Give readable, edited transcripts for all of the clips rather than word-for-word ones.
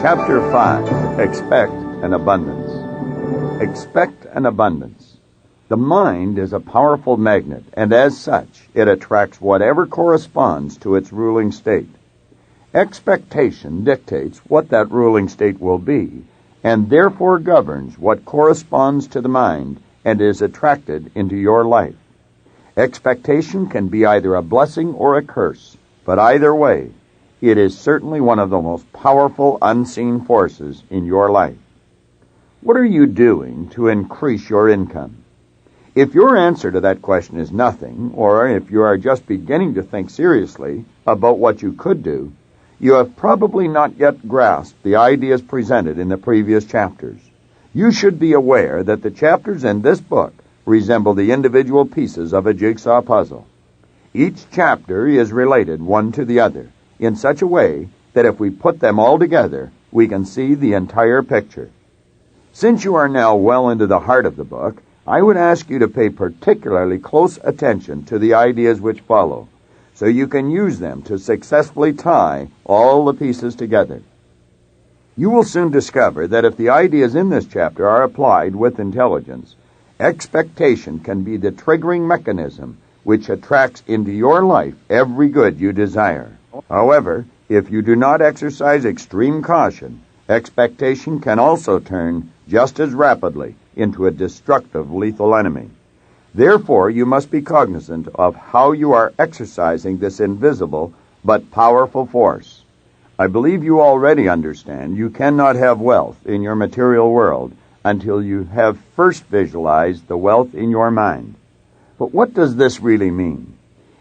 Chapter 5. Expect an Abundance. Expect an abundance. The mind is a powerful magnet, and as such, it attracts whatever corresponds to its ruling state. Expectation dictates what that ruling state will be, and therefore governs what corresponds to the mind and is attracted into your life. Expectation can be either a blessing or a curse, but either way, it is certainly one of the most powerful unseen forces in your life. What are you doing to increase your income? If your answer to that question is nothing, or if you are just beginning to think seriously about what you could do, you have probably not yet grasped the ideas presented in the previous chapters. You should be aware that the chapters in this book resemble the individual pieces of a jigsaw puzzle. Each chapter is related one to the other in such a way that if we put them all together, we can see the entire picture. Since you are now well into the heart of the book, I would ask you to pay particularly close attention to the ideas which follow, so you can use them to successfully tie all the pieces together. You will soon discover that if the ideas in this chapter are applied with intelligence, expectation can be the triggering mechanism which attracts into your life every good you desire. However, if you do not exercise extreme caution, expectation can also turn just as rapidly into a destructive, lethal enemy. Therefore, you must be cognizant of how you are exercising this invisible but powerful force. I believe you already understand you cannot have wealth in your material world until you have first visualized the wealth in your mind. But what does this really mean?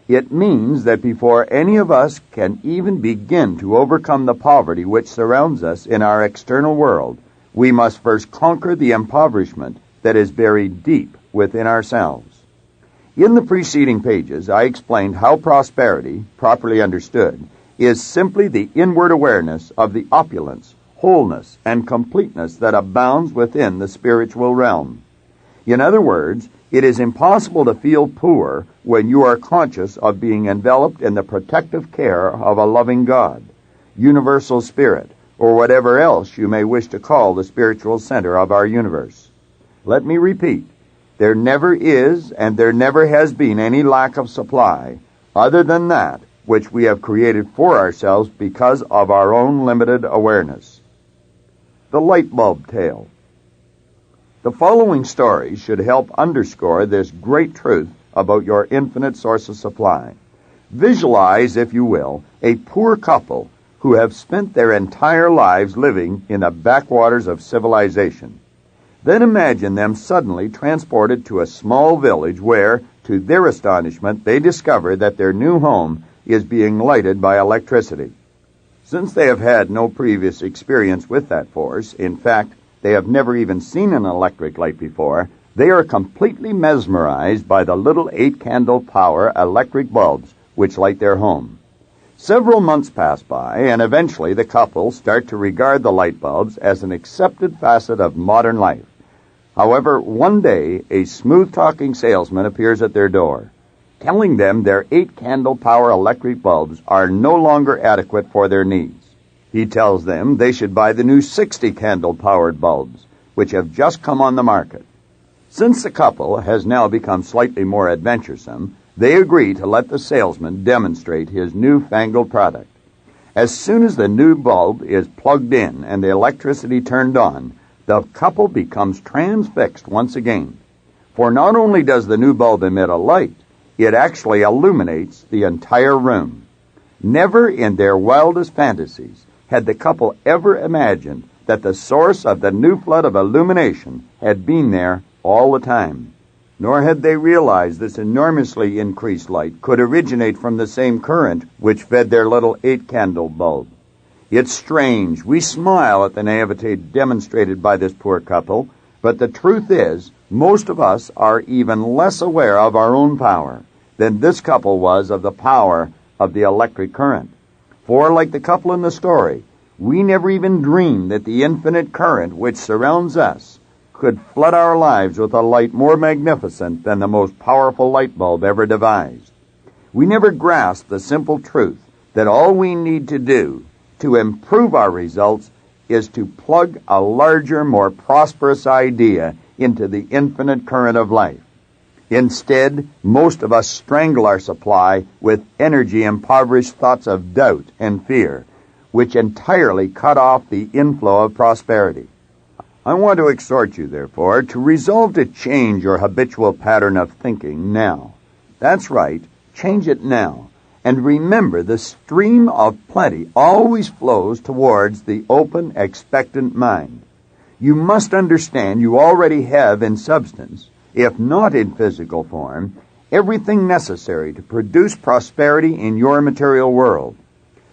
It means that before any of us can even begin to overcome the poverty which surrounds us in our external world, we must first conquer the impoverishment that is buried deep within ourselves. In the preceding pages, I explained how prosperity, properly understood, is simply the inward awareness of the opulence, wholeness, and completeness that abounds within the spiritual realm. In other words, it is impossible to feel poor when you are conscious of being enveloped in the protective care of a loving God, universal spirit, or whatever else you may wish to call the spiritual center of our universe. Let me repeat, there never is and there never has been any lack of supply other than that which we have created for ourselves because of our own limited awareness. The light bulb tale. The following story should help underscore this great truth about your infinite source of supply. Visualize, if you will, a poor couple who have spent their entire lives living in the backwaters of civilization. Then imagine them suddenly transported to a small village where, to their astonishment, they discover that their new home is being lighted by electricity. Since they have had no previous experience with that force, in fact, they have never even seen an electric light before, they are completely mesmerized by the little 8-candle power electric bulbs which light their home. Several months pass by, and eventually the couple start to regard the light bulbs as an accepted facet of modern life. However, one day, a smooth-talking salesman appears at their door, telling them their 8-candle power electric bulbs are no longer adequate for their needs. He tells them they should buy the new 60-candle powered bulbs, which have just come on the market. Since the couple has now become slightly more adventuresome, they agree to let the salesman demonstrate his newfangled product. As soon as the new bulb is plugged in and the electricity turned on, the couple becomes transfixed once again. For not only does the new bulb emit a light, it actually illuminates the entire room. Never in their wildest fantasies had the couple ever imagined that the source of the new flood of illumination had been there all the time. Nor had they realized this enormously increased light could originate from the same current which fed their little 8-candle bulb. It's strange. We smile at the naivete demonstrated by this poor couple, but the truth is, most of us are even less aware of our own power than this couple was of the power of the electric current. For, like the couple in the story, we never even dreamed that the infinite current which surrounds us could flood our lives with a light more magnificent than the most powerful light bulb ever devised. We never grasped the simple truth that all we need to do to improve our results is to plug a larger, more prosperous idea into the infinite current of life. Instead, most of us strangle our supply with energy-impoverished thoughts of doubt and fear, which entirely cut off the inflow of prosperity. I want to exhort you, therefore, to resolve to change your habitual pattern of thinking now. That's right, change it now. And remember, the stream of plenty always flows towards the open, expectant mind. You must understand you already have in substance, if not in physical form, everything necessary to produce prosperity in your material world.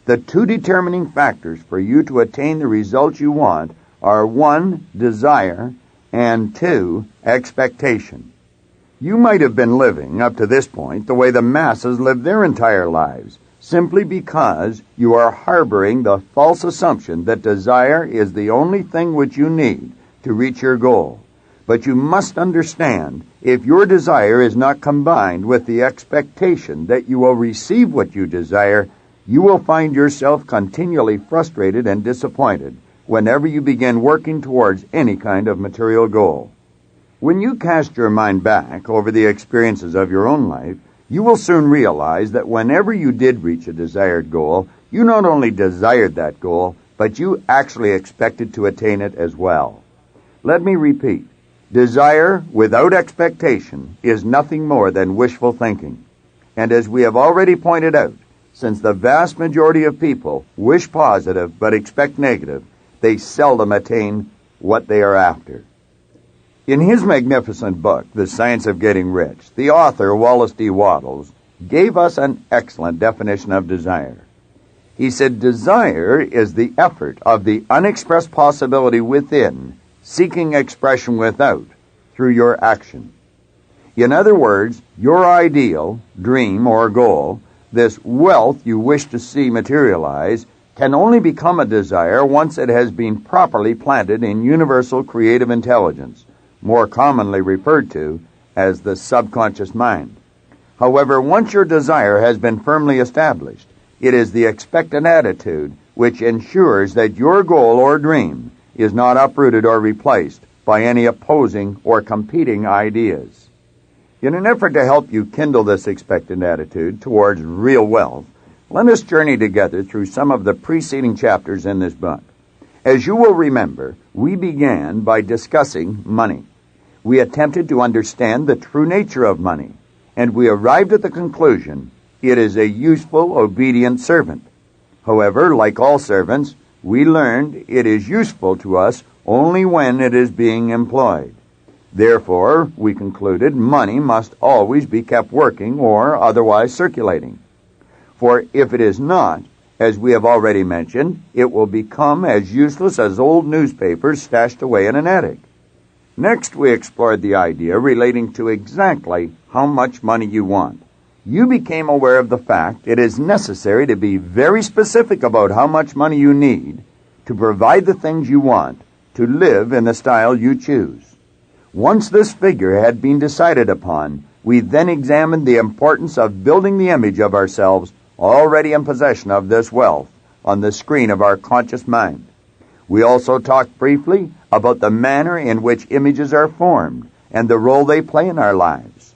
The two determining factors for you to attain the results you want are 1, desire, and 2, expectation. You might have been living, up to this point, the way the masses live their entire lives, simply because you are harboring the false assumption that desire is the only thing which you need to reach your goal. But you must understand, if your desire is not combined with the expectation that you will receive what you desire, you will find yourself continually frustrated and disappointed whenever you begin working towards any kind of material goal. When you cast your mind back over the experiences of your own life, you will soon realize that whenever you did reach a desired goal, you not only desired that goal, but you actually expected to attain it as well. Let me repeat. Desire without expectation is nothing more than wishful thinking. And as we have already pointed out, since the vast majority of people wish positive but expect negative, they seldom attain what they are after. In his magnificent book, The Science of Getting Rich, the author, Wallace D. Wattles, gave us an excellent definition of desire. He said, desire is the effort of the unexpressed possibility within, seeking expression without, through your action. In other words, your ideal, dream, or goal, this wealth you wish to see materialize, can only become a desire once it has been properly planted in universal creative intelligence, more commonly referred to as the subconscious mind. However, once your desire has been firmly established, it is the expectant attitude which ensures that your goal or dream is not uprooted or replaced by any opposing or competing ideas. In an effort to help you kindle this expectant attitude towards real wealth, let us journey together through some of the preceding chapters in this book. As you will remember, we began by discussing money. We attempted to understand the true nature of money, and we arrived at the conclusion it is a useful, obedient servant. However, like all servants, we learned it is useful to us only when it is being employed. Therefore, we concluded money must always be kept working or otherwise circulating. For if it is not, as we have already mentioned, it will become as useless as old newspapers stashed away in an attic. Next, we explored the idea relating to exactly how much money you want. You became aware of the fact it is necessary to be very specific about how much money you need to provide the things you want to live in the style you choose. Once this figure had been decided upon, we then examined the importance of building the image of ourselves already in possession of this wealth on the screen of our conscious mind. We also talked briefly about the manner in which images are formed and the role they play in our lives.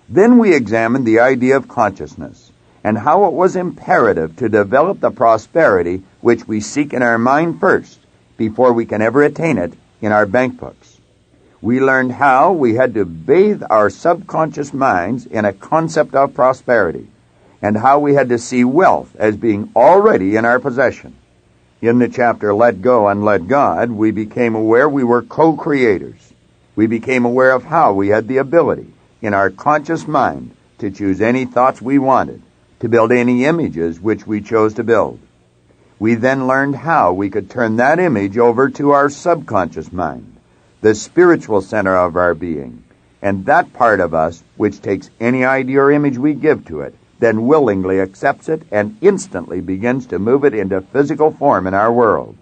Then we examined the idea of consciousness and how it was imperative to develop the prosperity which we seek in our mind first before we can ever attain it in our bank books. We learned how we had to bathe our subconscious minds in a concept of prosperity, and how we had to see wealth as being already in our possession. In the chapter Let Go and Let God, we became aware we were co-creators. We became aware of how we had the ability, in our conscious mind, to choose any thoughts we wanted, to build any images which we chose to build. We then learned how we could turn that image over to our subconscious mind, the spiritual center of our being, and that part of us which takes any idea or image we give to it, then willingly accepts it and instantly begins to move it into physical form in our world.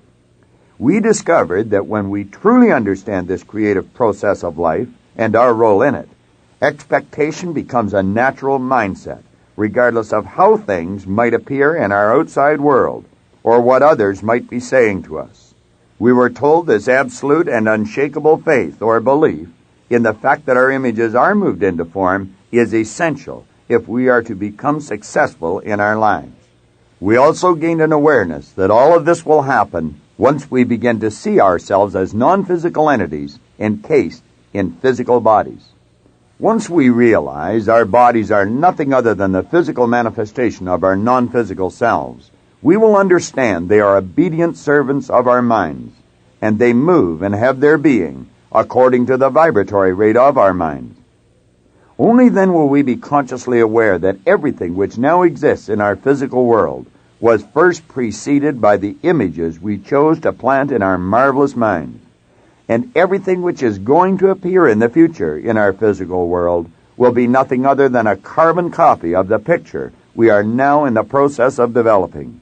We discovered that when we truly understand this creative process of life and our role in it, expectation becomes a natural mindset, regardless of how things might appear in our outside world or what others might be saying to us. We were told this absolute and unshakable faith or belief in the fact that our images are moved into form is essential if we are to become successful in our lives. We also gained an awareness that all of this will happen once we begin to see ourselves as non-physical entities encased in physical bodies. Once we realize our bodies are nothing other than the physical manifestation of our non-physical selves, we will understand they are obedient servants of our minds, and they move and have their being according to the vibratory rate of our minds. Only then will we be consciously aware that everything which now exists in our physical world was first preceded by the images we chose to plant in our marvelous minds. And everything which is going to appear in the future in our physical world will be nothing other than a carbon copy of the picture we are now in the process of developing.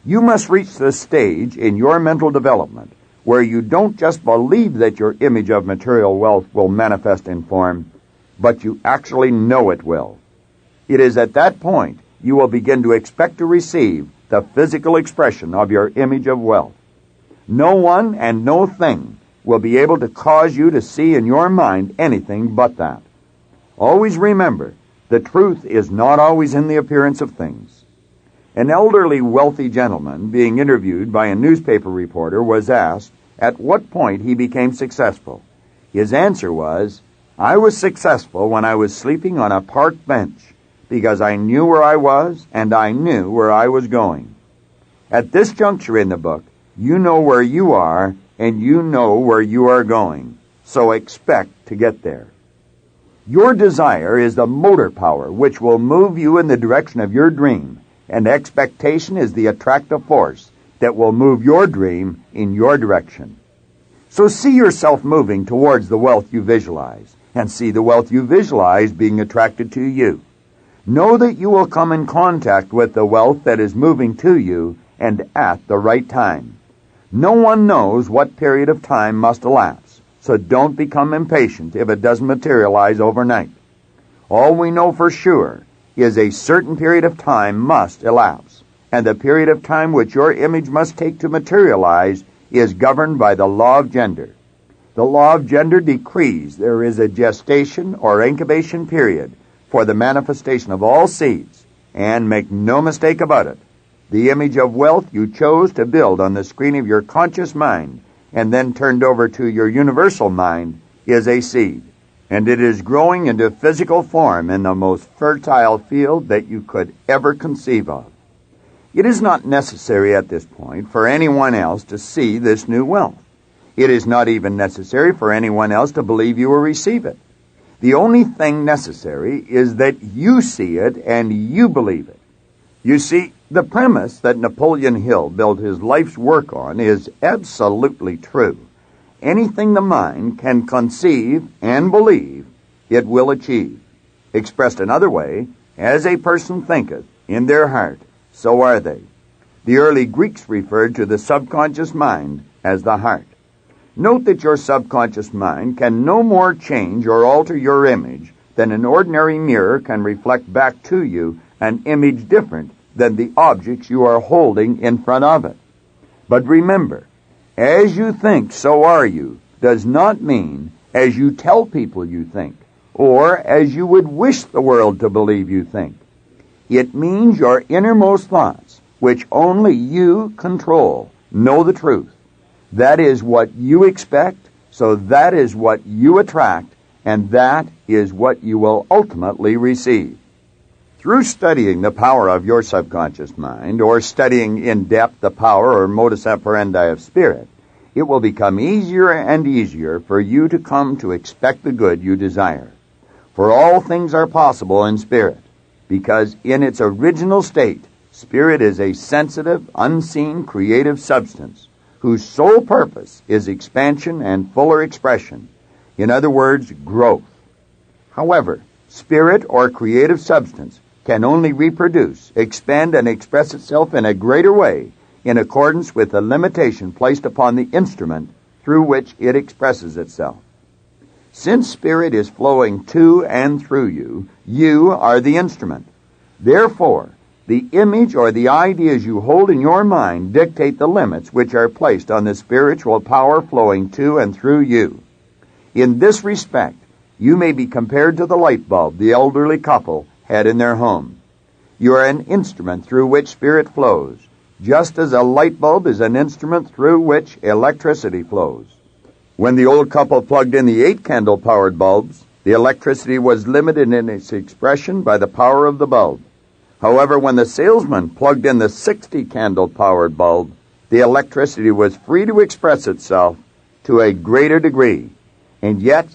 You must reach the stage in your mental development where you don't just believe that your image of material wealth will manifest in form, but you actually know it will. It is at that point you will begin to expect to receive the physical expression of your image of wealth. No one and no thing will be able to cause you to see in your mind anything but that. Always remember, the truth is not always in the appearance of things. An elderly wealthy gentleman being interviewed by a newspaper reporter was asked at what point he became successful. His answer was, "I was successful when I was sleeping on a park bench because I knew where I was and I knew where I was going." At this juncture in the book, you know where you are and you know where you are going, so expect to get there. Your desire is the motor power which will move you in the direction of your dream, and expectation is the attractive force that will move your dream in your direction. So see yourself moving towards the wealth you visualize, and see the wealth you visualize being attracted to you. Know that you will come in contact with the wealth that is moving to you and at the right time. No one knows what period of time must elapse, so don't become impatient if it doesn't materialize overnight. All we know for sure is a certain period of time must elapse, and the period of time which your image must take to materialize is governed by the law of gender. The law of gender decrees there is a gestation or incubation period for the manifestation of all seeds, and make no mistake about it, the image of wealth you chose to build on the screen of your conscious mind and then turned over to your universal mind is a seed, and it is growing into physical form in the most fertile field that you could ever conceive of. It is not necessary at this point for anyone else to see this new wealth. It is not even necessary for anyone else to believe you will receive it. The only thing necessary is that you see it and you believe it. You see, the premise that Napoleon Hill built his life's work on is absolutely true. Anything the mind can conceive and believe, it will achieve. Expressed another way, as a person thinketh in their heart, so are they. The early Greeks referred to the subconscious mind as the heart. Note that your subconscious mind can no more change or alter your image than an ordinary mirror can reflect back to you an image different than the objects you are holding in front of it. But remember, as you think, so are you, does not mean as you tell people you think, or as you would wish the world to believe you think. It means your innermost thoughts, which only you control, know the truth. That is what you expect, so that is what you attract, and that is what you will ultimately receive. Through studying the power of your subconscious mind, or studying in depth the power or modus operandi of spirit, it will become easier and easier for you to come to expect the good you desire. For all things are possible in spirit, because in its original state, spirit is a sensitive, unseen, creative substance, whose sole purpose is expansion and fuller expression. In other words, growth. However, spirit or creative substance can only reproduce, expand, and express itself in a greater way in accordance with the limitation placed upon the instrument through which it expresses itself. Since spirit is flowing to and through you, you are the instrument. Therefore, The image or the ideas you hold in your mind dictate the limits which are placed on the spiritual power flowing to and through you. In this respect, you may be compared to the light bulb the elderly couple had in their home. You are an instrument through which spirit flows, just as a light bulb is an instrument through which electricity flows. When the old couple plugged in the 8-candle-powered bulbs, the electricity was limited in its expression by the power of the bulb. However, when the salesman plugged in the 60-candle-powered bulb, the electricity was free to express itself to a greater degree. And yet,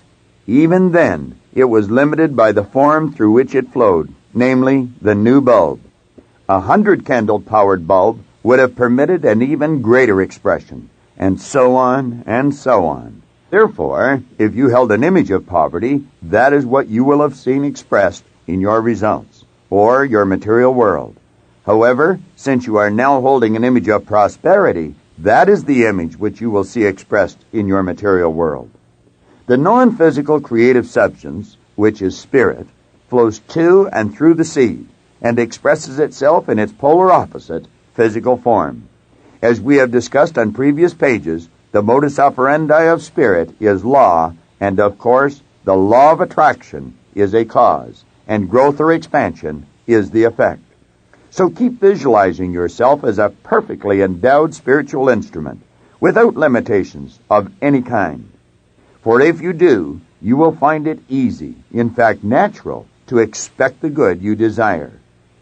even then, it was limited by the form through which it flowed, namely the new bulb. A 100-candle-powered bulb would have permitted an even greater expression, and so on and so on. Therefore, if you held an image of poverty, that is what you will have seen expressed in your results, or your material world. However, since you are now holding an image of prosperity, that is the image which you will see expressed in your material world. The non-physical creative substance, which is spirit, flows to and through the seed, and expresses itself in its polar opposite, physical form. As we have discussed on previous pages, the modus operandi of spirit is law, and of course, the law of attraction is a cause, and growth or expansion is the effect. So keep visualizing yourself as a perfectly endowed spiritual instrument, without limitations of any kind. For if you do, you will find it easy, in fact natural, to expect the good you desire.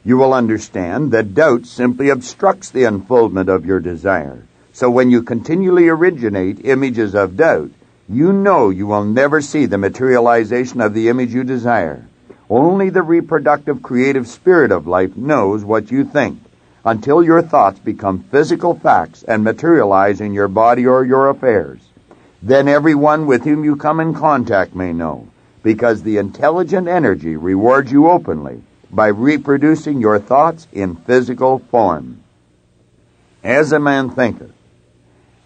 You will understand that doubt simply obstructs the unfoldment of your desire. So when you continually originate images of doubt, you know you will never see the materialization of the image you desire. Only the reproductive creative spirit of life knows what you think, until your thoughts become physical facts and materialize in your body or your affairs. Then everyone with whom you come in contact may know, because the intelligent energy rewards you openly by reproducing your thoughts in physical form. As a man thinketh,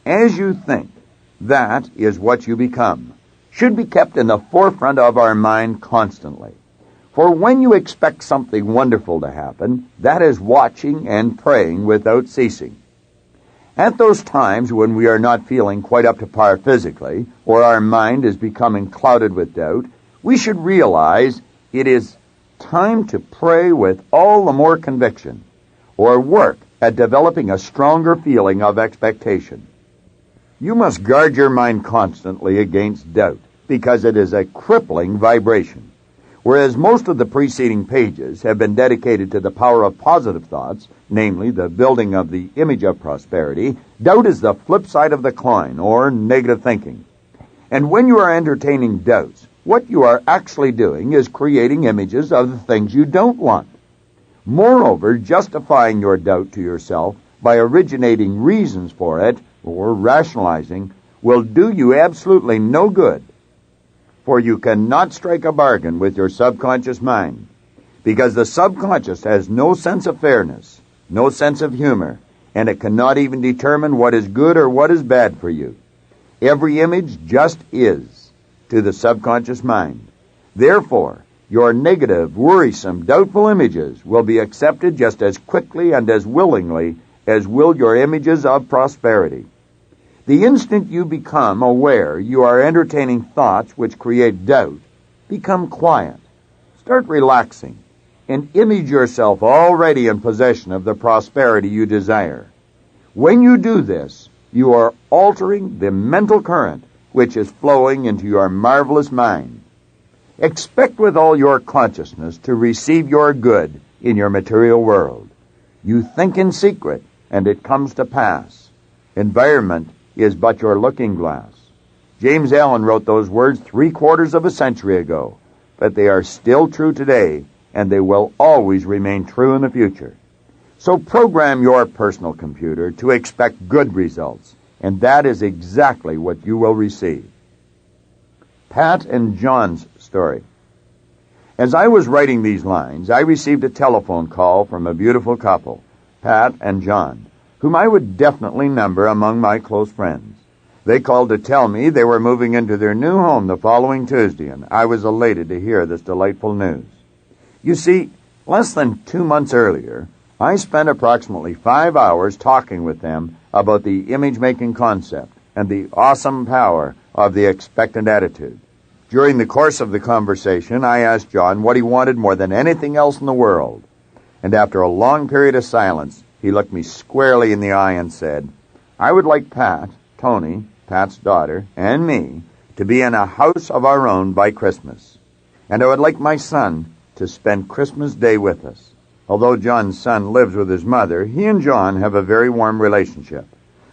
as you think, that is what you become, should be kept in the forefront of our mind constantly. For when you expect something wonderful to happen, that is watching and praying without ceasing. At those times when we are not feeling quite up to par physically, or our mind is becoming clouded with doubt, we should realize it is time to pray with all the more conviction, or work at developing a stronger feeling of expectation. You must guard your mind constantly against doubt, because it is a crippling vibration. Whereas most of the preceding pages have been dedicated to the power of positive thoughts, namely the building of the image of prosperity, doubt is the flip side of the coin, or negative thinking. And when you are entertaining doubts, what you are actually doing is creating images of the things you don't want. Moreover, justifying your doubt to yourself by originating reasons for it, or rationalizing, will do you absolutely no good. For you cannot strike a bargain with your subconscious mind, because the subconscious has no sense of fairness, no sense of humor, and it cannot even determine what is good or what is bad for you. Every image just is to the subconscious mind. Therefore, your negative, worrisome, doubtful images will be accepted just as quickly and as willingly as will your images of prosperity. The instant you become aware you are entertaining thoughts which create doubt, become quiet. Start relaxing and image yourself already in possession of the prosperity you desire. When you do this, you are altering the mental current which is flowing into your marvelous mind. Expect with all your consciousness to receive your good in your material world. You think in secret, and it comes to pass. Environment is but your looking glass. James Allen wrote those words 3/4 of a century ago, but they are still true today, and they will always remain true in the future. So program your personal computer to expect good results, and that is exactly what you will receive. Pat and John's story. As I was writing these lines, I received a telephone call from a beautiful couple, Pat and John, whom I would definitely number among my close friends. They called to tell me they were moving into their new home the following Tuesday, and I was elated to hear this delightful news. You see, less than 2 months earlier, I spent approximately 5 hours talking with them about the image-making concept and the awesome power of the expectant attitude. During the course of the conversation, I asked John what he wanted more than anything else in the world. And after a long period of silence, he looked me squarely in the eye and said, "I would like Pat, Tony, Pat's daughter, and me to be in a house of our own by Christmas. And I would like my son to spend Christmas Day with us." Although John's son lives with his mother, he and John have a very warm relationship.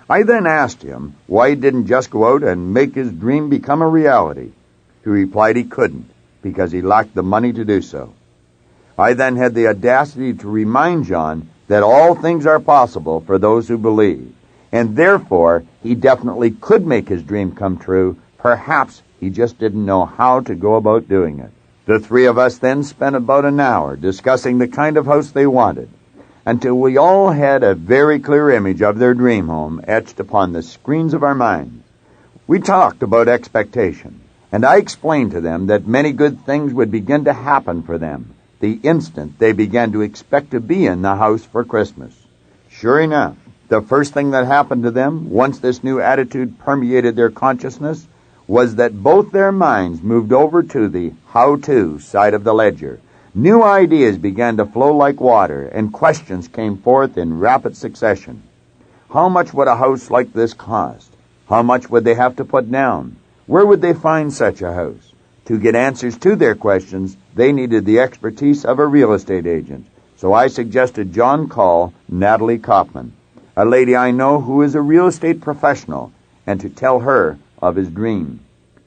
I then asked him why he didn't just go out and make his dream become a reality. He replied he couldn't, because he lacked the money to do so. I then had the audacity to remind John that all things are possible for those who believe, and therefore he definitely could make his dream come true. Perhaps he just didn't know how to go about doing it. The three of us then spent about an hour discussing the kind of house they wanted, until we all had a very clear image of their dream home etched upon the screens of our minds. We talked about expectation, and I explained to them that many good things would begin to happen for them the instant they began to expect to be in the house for Christmas. Sure enough, the first thing that happened to them, once this new attitude permeated their consciousness, was that both their minds moved over to the how-to side of the ledger. New ideas began to flow like water, and questions came forth in rapid succession. How much would a house like this cost? How much would they have to put down? Where would they find such a house? To get answers to their questions, they needed the expertise of a real estate agent. So I suggested John call Natalie Kaufman, a lady I know who is a real estate professional, and to tell her of his dream.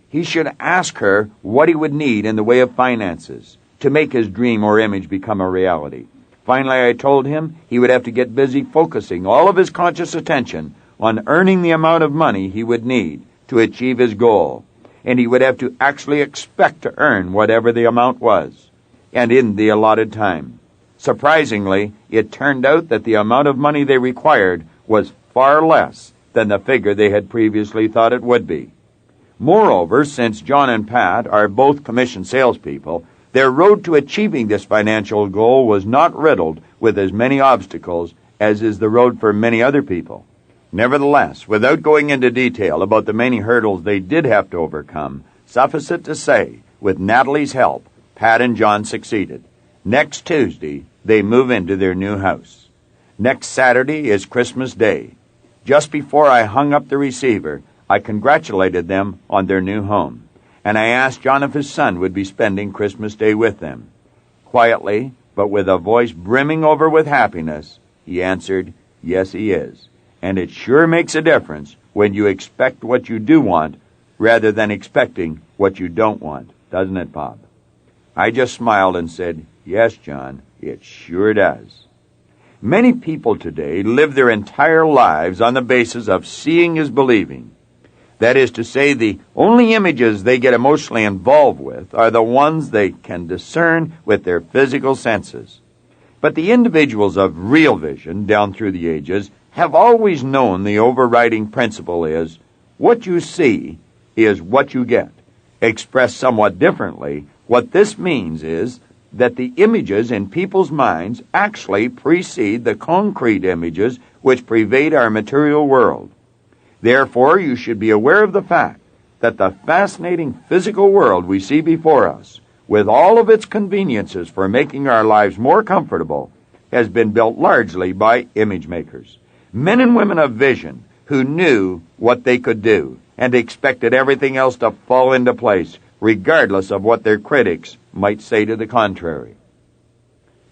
He should ask her what he would need in the way of finances to make his dream or image become a reality. Finally, I told him he would have to get busy focusing all of his conscious attention on earning the amount of money he would need to achieve his goal, and he would have to actually expect to earn whatever the amount was, and in the allotted time. Surprisingly, it turned out that the amount of money they required was far less than the figure they had previously thought it would be. Moreover, since John and Pat are both commission salespeople, their road to achieving this financial goal was not riddled with as many obstacles as is the road for many other people. Nevertheless, without going into detail about the many hurdles they did have to overcome, suffice it to say, with Natalie's help, Pat and John succeeded. Next Tuesday, they move into their new house. Next Saturday is Christmas Day. Just before I hung up the receiver, I congratulated them on their new home, and I asked John if his son would be spending Christmas Day with them. Quietly, but with a voice brimming over with happiness, he answered, "Yes, he is. And it sure makes a difference when you expect what you do want rather than expecting what you don't want, doesn't it, Bob?" I just smiled and said, "Yes, John, it sure does." Many people today live their entire lives on the basis of seeing is believing. That is to say, the only images they get emotionally involved with are the ones they can discern with their physical senses. But the individuals of real vision down through the ages have always known the overriding principle is, what you see is what you get. Expressed somewhat differently, what this means is that the images in people's minds actually precede the concrete images which pervade our material world. Therefore, you should be aware of the fact that the fascinating physical world we see before us, with all of its conveniences for making our lives more comfortable, has been built largely by image makers. Men and women of vision who knew what they could do and expected everything else to fall into place, regardless of what their critics might say to the contrary.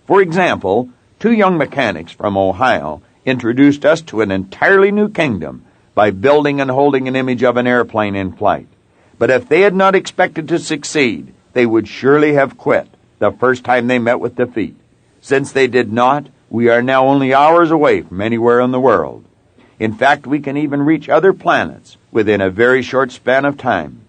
For example, two young mechanics from Ohio introduced us to an entirely new kingdom by building and holding an image of an airplane in flight. But if they had not expected to succeed, they would surely have quit the first time they met with defeat. Since they did not, we are now only hours away from anywhere in the world. In fact, we can even reach other planets within a very short span of time.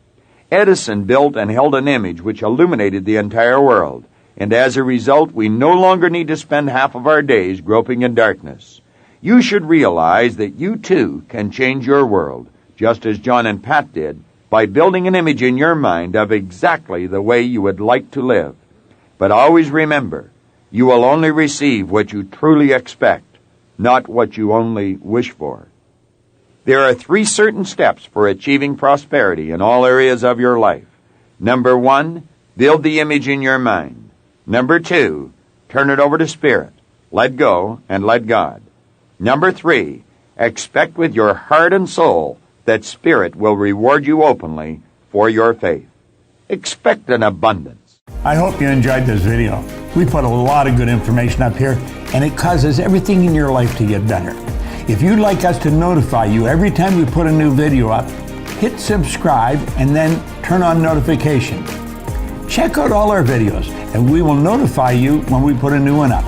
Edison built and held an image which illuminated the entire world, and as a result, we no longer need to spend half of our days groping in darkness. You should realize that you too can change your world, just as John and Pat did, by building an image in your mind of exactly the way you would like to live. But always remember, You will only receive what you truly expect, not what you only wish for. There are 3 certain steps for achieving prosperity in all areas of your life. Number 1, build the image in your mind. Number 2, turn it over to Spirit. Let go and let God. Number 3, expect with your heart and soul that Spirit will reward you openly for your faith. Expect an abundance. I hope you enjoyed this video. We put a lot of good information up here, and it causes everything in your life to get better. If you'd like us to notify you every time we put a new video up, hit subscribe and then turn on notifications. Check out all our videos, and we will notify you when we put a new one up.